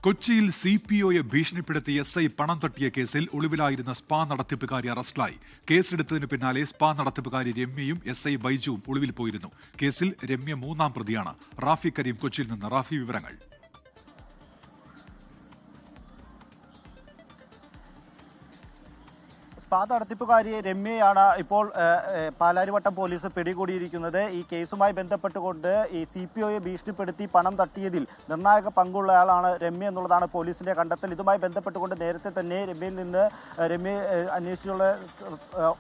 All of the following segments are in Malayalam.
കൊച്ചിയിൽ CPOയെ ഭീഷണിപ്പെടുത്തി SI പണം തട്ടിയ കേസിൽ ഒളിവിലായിരുന്ന സ്പാ നടത്തിപ്പുകാരി അറസ്റ്റിലായി. കേസെടുത്തതിന് പിന്നാലെ സ്പാ നടത്തിപ്പുകാരി രമ്യയും SI ബൈജുവും ഒളിവിൽ പോയിരുന്നു. കേസിൽ രമ്യ മൂന്നാം പ്രതിയാണ്. റാഫി കരീം കൊച്ചിയിൽ നിന്ന്. റാഫി, വിവരങ്ങൾ. സ്പാ നടത്തിപ്പുകാരി രമ്യയാണ് ഇപ്പോൾ പാലാരിവട്ടം പോലീസ് പിടികൂടിയിരിക്കുന്നത്. ഈ കേസുമായി ബന്ധപ്പെട്ടുകൊണ്ട് ഈ CPOയെ ഭീഷണിപ്പെടുത്തി പണം തട്ടിയതിൽ നിർണായക പങ്കുള്ളയാളാണ് രമ്യ എന്നുള്ളതാണ് പോലീസിന്റെ കണ്ടെത്തൽ. ഇതുമായി ബന്ധപ്പെട്ടുകൊണ്ട് നേരത്തെ തന്നെ രമ്യ അന്വേഷിച്ചുള്ള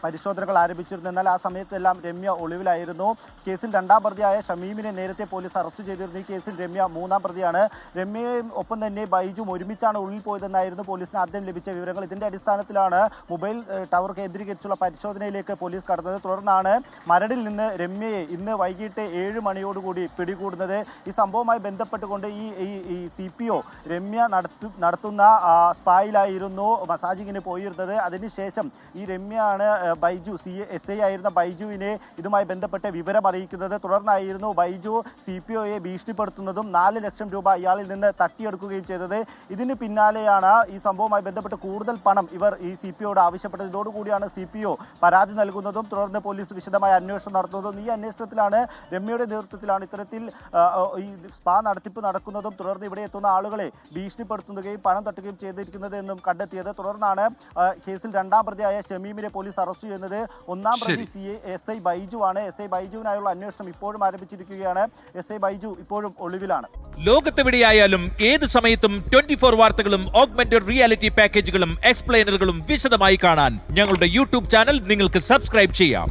പരിശോധനകൾ ആരംഭിച്ചിരുന്നു. എന്നാൽ ആ സമയത്തെല്ലാം രമ്യ ഒളിവിലായിരുന്നു. കേസിൽ രണ്ടാം പ്രതിയായ ഷമീമിനെ നേരത്തെ പോലീസ് അറസ്റ്റ് ചെയ്തിരുന്നു. ഈ കേസിൽ രമ്യ മൂന്നാം പ്രതിയാണ്. രമ്യയും ഒപ്പം തന്നെ ബൈജും ഒരുമിച്ചാണ് ഉള്ളിൽ പോയതെന്നായിരുന്നു പോലീസിന് ആദ്യം ലഭിച്ച വിവരങ്ങൾ. ഇതിന്റെ അടിസ്ഥാനത്തിലാണ് മൊബൈൽ ടവർ കേന്ദ്രീകരിച്ചുള്ള പരിശോധനയിലേക്ക് പോലീസ് കടന്നത്. തുടർന്നാണ് മരടിൽ നിന്ന് രമ്യയെ ഇന്ന് വൈകിട്ട് 7 മണിയോടുകൂടി പിടികൂടുന്നത്. ഈ സംഭവവുമായി ബന്ധപ്പെട്ടുകൊണ്ട് ഈ CPO രമ്യ നടത്തുന്ന സ്പായിലായിരുന്നു മസാജിങ്ങിന് പോയിരുന്നത്. അതിനുശേഷം ഈ രമ്യയാണ് ബൈജു SI ആയിരുന്ന ബൈജുവിനെ ഇതുമായി ബന്ധപ്പെട്ട് വിവരം അറിയിക്കുന്നത്. തുടർന്നായിരുന്നു ബൈജു CPOയെ ഭീഷണിപ്പെടുത്തുന്നതും 4 ലക്ഷം രൂപ ഇയാളിൽ നിന്ന് തട്ടിയെടുക്കുകയും ചെയ്തത്. ഇതിന് പിന്നാലെയാണ് ഈ സംഭവവുമായി ബന്ധപ്പെട്ട് കൂടുതൽ പണം ഇവർ ഈ CPOയോട് ആവശ്യപ്പെട്ടത്. ഇതോടുകൂടിയാണ് CPO പരാതി നൽകുന്നതും തുടർന്ന് പോലീസ് വിശദമായ അന്വേഷണം നടത്തുന്നതും. ഈ അന്വേഷണത്തിലാണ് രമ്യയുടെ നേതൃത്വത്തിലാണ് ഇത്തരത്തിൽ ഈ സ്പാ നടത്തിപ്പ് നടക്കുന്നതും തുടർന്ന് ഇവിടെ എത്തുന്ന ആളുകളെ ഭീഷണിപ്പെടുത്തുകയും പണം തട്ടുകയും ചെയ്തിരിക്കുന്നത് എന്നും കണ്ടെത്തിയത്. തുടർന്നാണ് കേസിൽ രണ്ടാം പ്രതിയായ ഷമീമിനെ പോലീസ് അറസ്റ്റ് ചെയ്യുന്നത്. ഒന്നാം പ്രതി SI ബൈജു ആണ്. SI ബൈജുവിനായുള്ള അന്വേഷണം ഇപ്പോഴും ആരംഭിച്ചിരിക്കുകയാണ്. SI ബൈജു ഇപ്പോഴും ഒളിവിലാണ്. ലോകത്തെവിടെയായാലും ഏത് സമയത്തും 24 വാർത്തകളും ഓഗ്മെന്റഡ് റിയാലിറ്റി പാക്കേജുകളും എക്സ്പ്ലെയിനറുകളും വിശദമായി കാണാൻ ഞങ്ങളുടെ YouTube ചാനൽ നിങ്ങൾക്ക് സബ്സ്ക്രൈബ് ചെയ്യാം.